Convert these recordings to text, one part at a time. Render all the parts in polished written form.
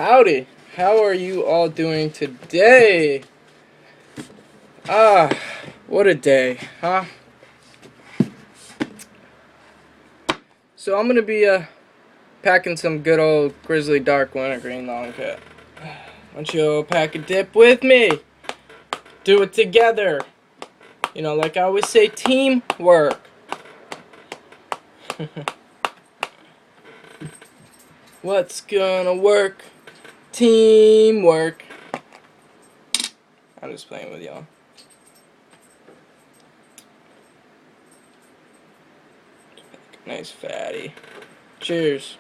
Howdy, how are you all doing today? Ah, what a day, huh? So I'm gonna be packing some good old Grizzly dark wintergreen long cut. Why don't you pack a dip with me? Do it together. You know, like I always say, teamwork. What's gonna work? Teamwork. I'm just playing with y'all. Nice fatty. Cheers.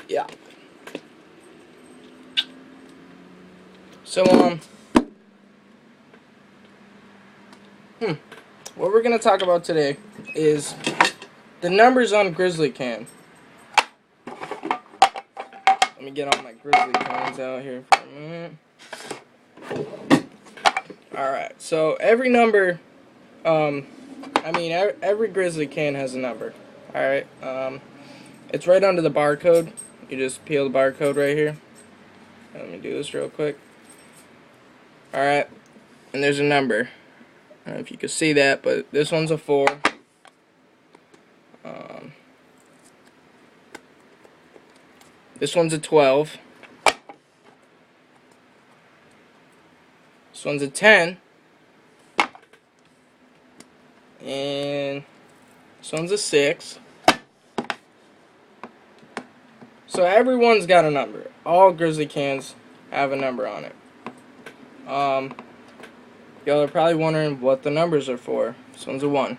Yeah. So, what we're gonna talk about today is the numbers on Grizzly can. Let me get all my Grizzly cans out here for a minute. Alright, so every number, every Grizzly can has a number. Alright, it's right under the barcode. You just peel the barcode right here. Let me do this real quick. Alright, and there's a number. I don't know if you can see that, but this one's a 4. This one's a 12. This one's a 10. And this one's a 6. So everyone's got a number. All Grizzly cans have a number on it. Y'all are probably wondering what the numbers are for. This one's a 1.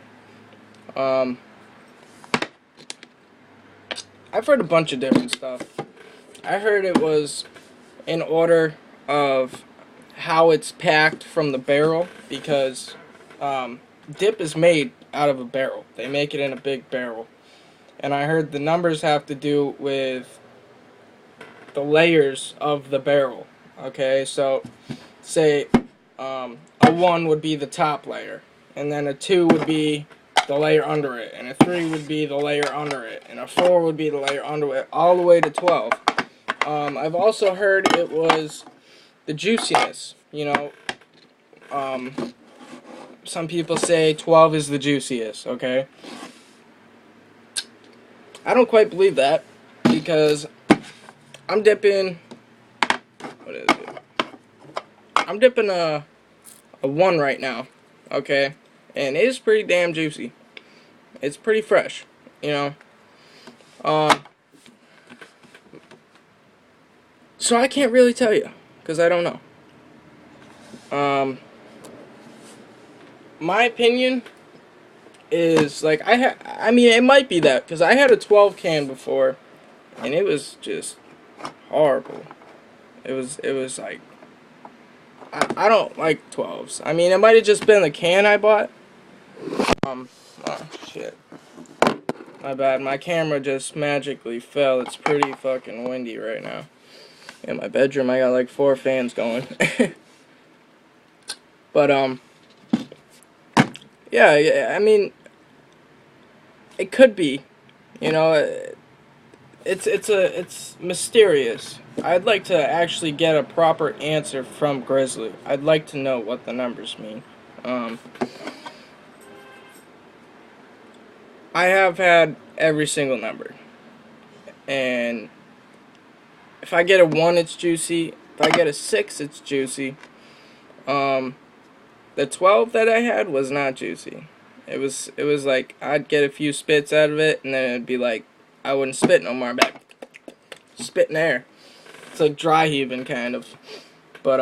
I've heard a bunch of different stuff. I heard it was in order of how it's packed from the barrel, because dip is made out of a barrel. They make it in a big barrel. And I heard the numbers have to do with the layers of the barrel. Okay, so say a 1 would be the top layer, and then a 2 would be the layer under it, and a 3 would be the layer under it, and a 4 would be the layer under it, all the way to 12. I've also heard it was the juiciness. You know, some people say 12 is the juiciest, okay? I don't quite believe that, because I'm dipping, what is it? I'm dipping a 1 right now, okay? And it is pretty damn juicy. It's pretty fresh, you know? So I can't really tell you, because I don't know. My opinion is, like, it might be that, because I had a 12 can before, and it was just horrible. It was like, I don't like 12s. I mean, it might have just been the can I bought. Oh, shit. My bad. My camera just magically fell. It's pretty fucking windy right now. In my bedroom, I got like 4 fans going. But, yeah, I mean, it could be, you know, it's mysterious. I'd like to actually get a proper answer from Grizzly. I'd like to know what the numbers mean. I have had every single number, and if I get a 1, it's juicy. If I get a 6, it's juicy. The 12 that I had was not juicy. It was like I'd get a few spits out of it, and then it'd be like I wouldn't spit no more. Back, spit in air. It's like dry heaving kind of. But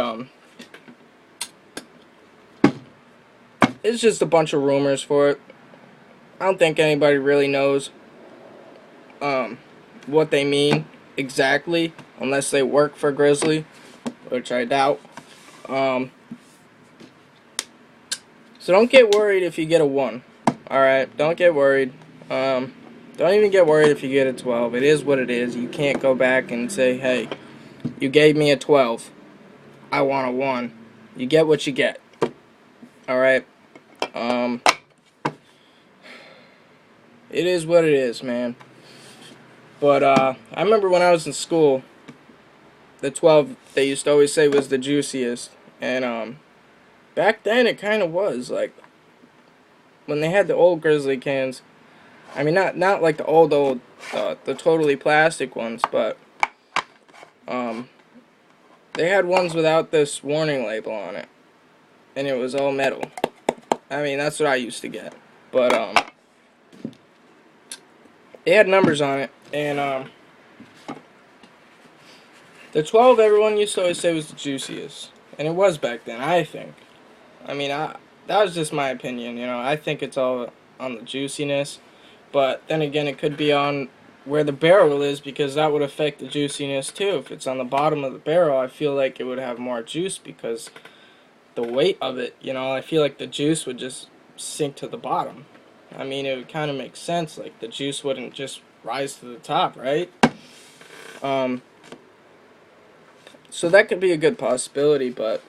it's just a bunch of rumors for it. I don't think anybody really knows what they mean exactly, unless they work for Grizzly, which I doubt. So don't get worried if you get a 1. Alright, don't get worried. Don't even get worried if you get a 12. It is what it is. You can't go back and say, hey, you gave me a 12. I want a 1. You get what you get. Alright? It is what it is, man. But, I remember when I was in school, the 12 they used to always say was the juiciest. And, back then it kind of was. Like, when they had the old Grizzly cans, I mean, not like the old, the totally plastic ones, but, they had ones without this warning label on it. And it was all metal. I mean, that's what I used to get. But, they had numbers on it. And, the 12 everyone used to always say was the juiciest. And it was back then, I think. I mean, that was just my opinion, you know. I think it's all on the juiciness. But then again, it could be on where the barrel is, because that would affect the juiciness too. If it's on the bottom of the barrel, I feel like it would have more juice because the weight of it, you know, I feel like the juice would just sink to the bottom. I mean, it would kind of make sense. Like, the juice wouldn't just rise to the top, right? So that could be a good possibility, but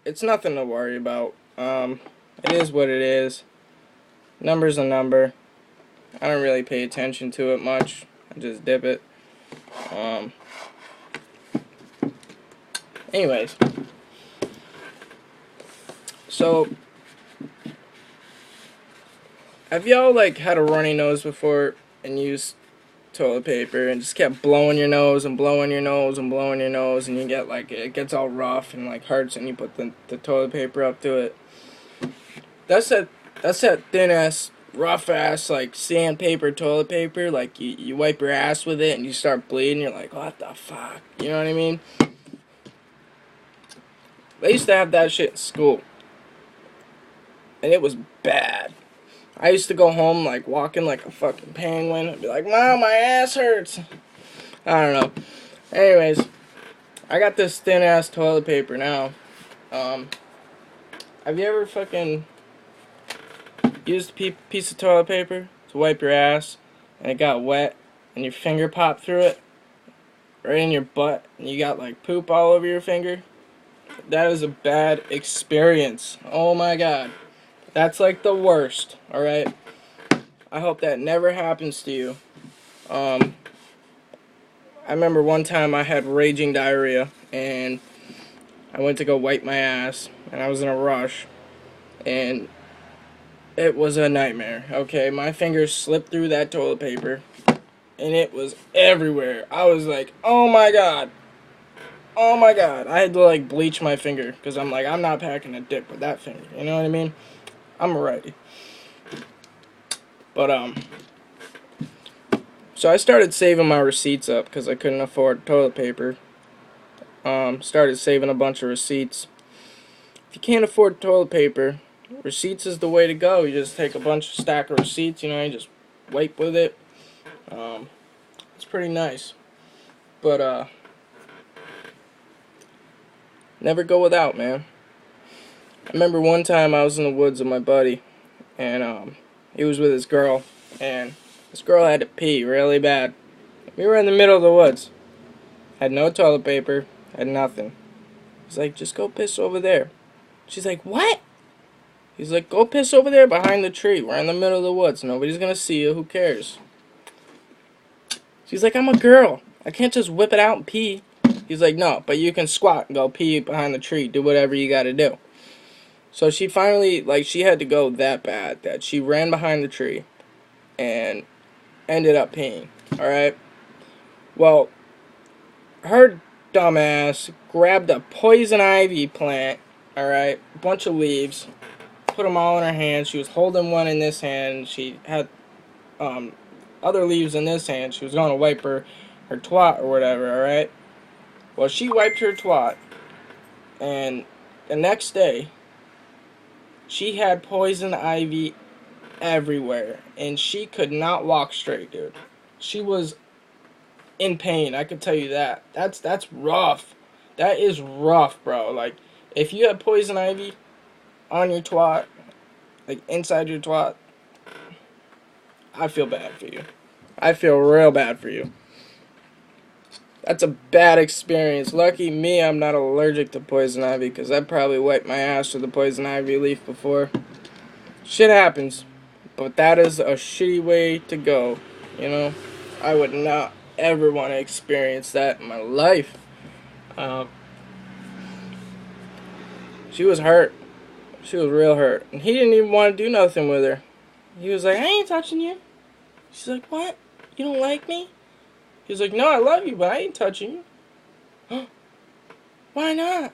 it's nothing to worry about. It is what it is. Number's a number. I don't really pay attention to it much. I just dip it. Anyways. So, have y'all, like, had a runny nose before and used toilet paper and just kept blowing your nose and blowing your nose and blowing your nose, and you get, like, it gets all rough and, like, hurts, and you put the toilet paper up to it? That's that thin-ass, rough-ass, like, sandpaper toilet paper. Like, you wipe your ass with it and you start bleeding. You're like, what the fuck? You know what I mean? They used to have that shit in school. And it was bad. I used to go home, like, walking like a fucking penguin. I'd be like, Mom, my ass hurts. I don't know. Anyways, I got this thin-ass toilet paper now. Have you ever fucking used a piece of toilet paper to wipe your ass, and it got wet, and your finger popped through it, right in your butt, and you got, like, poop all over your finger? That is a bad experience. Oh my god. That's, like, the worst, alright? I hope that never happens to you. I remember one time I had raging diarrhea, and I went to go wipe my ass, and I was in a rush, and it was a nightmare. Okay, my fingers slipped through that toilet paper, and it was everywhere. I was like, oh my god. Oh my god. I had to, like, bleach my finger, because I'm like, I'm not packing a dip with that finger. You know what I mean? I'm ready. But, so I started saving my receipts up, because I couldn't afford toilet paper. Started saving a bunch of receipts. If you can't afford toilet paper, receipts is the way to go. You just take a stack of receipts, you know, you just wipe with it. It's pretty nice. But, never go without, man. I remember one time I was in the woods with my buddy, and, he was with his girl, and this girl had to pee really bad. We were in the middle of the woods. Had no toilet paper, had nothing. He's like, just go piss over there. She's like, what? He's like, go piss over there behind the tree. We're in the middle of the woods. Nobody's gonna see you. Who cares? She's like, I'm a girl. I can't just whip it out and pee. He's like, no, but you can squat and go pee behind the tree. Do whatever you gotta do. So she finally, like, she had to go that bad that she ran behind the tree and ended up peeing. Alright? Well, her dumbass grabbed a poison ivy plant, alright, a bunch of leaves, put them all in her hand. She was holding one in this hand. She had other leaves in this hand. She was going to wipe her twat or whatever, alright? Well, she wiped her twat, and the next day, she had poison ivy everywhere, and she could not walk straight, dude. She was in pain, I can tell you that. That's rough. That is rough, bro. Like, if you have poison ivy on your twat, like inside your twat, I feel bad for you. I feel real bad for you. That's a bad experience. Lucky me, I'm not allergic to poison ivy, because I probably wiped my ass with the poison ivy leaf before. Shit happens. But that is a shitty way to go, you know? I would not ever want to experience that in my life. She was hurt. She was real hurt. And he didn't even want to do nothing with her. He was like, I ain't touching you. She's like, what? You don't like me? He was like, no, I love you, but I ain't touching you. Why not?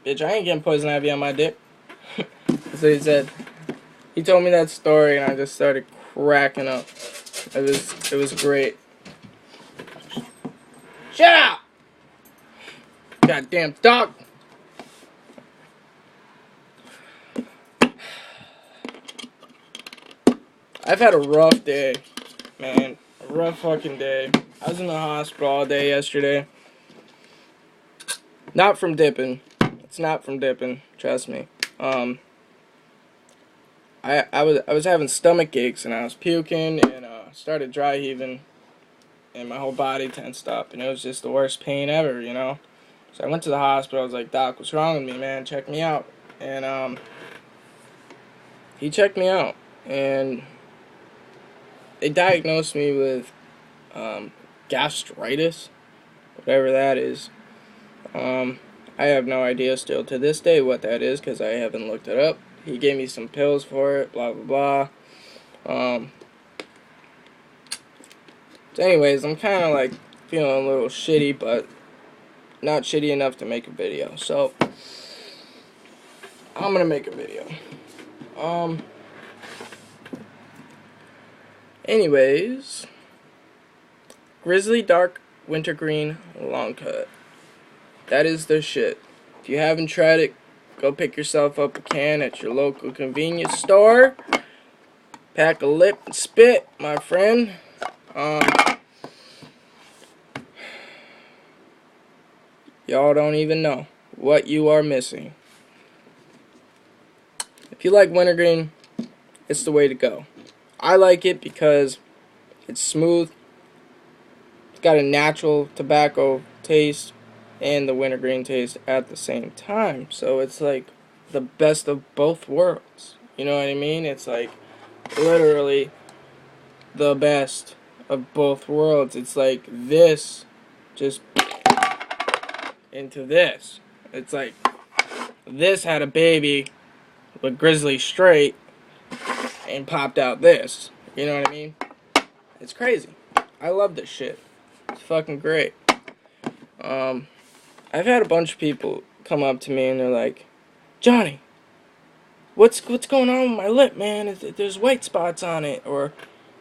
Bitch, I ain't getting poison ivy on my dick. So he said. He told me that story and I just started cracking up. It was great. Shut up! Goddamn dog! I've had a rough day, man. A rough fucking day. I was in the hospital all day yesterday. Not from dipping. It's not from dipping, trust me. I was having stomach aches and I was puking and started dry heaving and my whole body tensed up and it was just the worst pain ever, you know. So I went to the hospital. I was like, Doc, what's wrong with me, man? Check me out. And he checked me out and they diagnosed me with gastritis, whatever that is. I have no idea still to this day what that is because I haven't looked it up. He gave me some pills for it, blah, blah, blah. So anyways, I'm kind of like feeling a little shitty, but not shitty enough to make a video. So I'm going to make a video. Anyways, Grizzly Dark Wintergreen Long Cut. That is the shit. If you haven't tried it, go pick yourself up a can at your local convenience store. Pack a lip and spit, my friend. Y'all don't even know what you are missing. If you like wintergreen, it's the way to go. I like it because it's smooth. It's got a natural tobacco taste and the wintergreen taste at the same time. So it's like the best of both worlds. You know what I mean? It's like literally the best of both worlds. It's like this just into this. It's like this had a baby with Grizzly straight and popped out this. You know what I mean? It's crazy. I love this shit. It's fucking great. I've had a bunch of people come up to me and they're like, Johnny, what's going on with my lip, man? There's white spots on it, or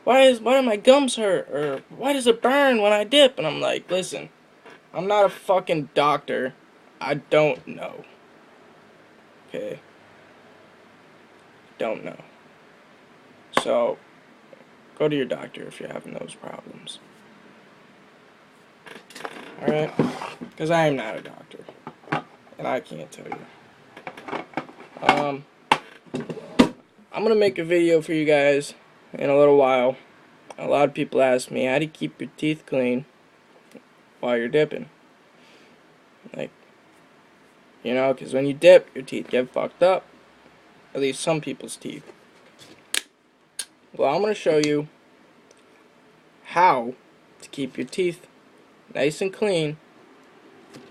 why do my gums hurt, or why does it burn when I dip? And I'm like, listen, I'm not a fucking doctor. I don't know. Okay? Don't know. So, go to your doctor if you're having those problems. Alright? Because I am not a doctor. And I can't tell you. I'm going to make a video for you guys in a little while. A lot of people ask me, how do you keep your teeth clean while you're dipping? Like, you know, because when you dip, your teeth get fucked up. At least some people's teeth. Well, I'm going to show you how to keep your teeth nice and clean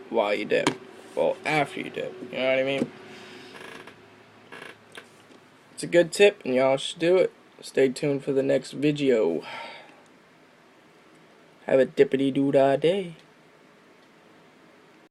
while you dip. Well, after you dip. You know what I mean? It's a good tip, and y'all should do it. Stay tuned for the next video. Have a dippity-doo-dah day.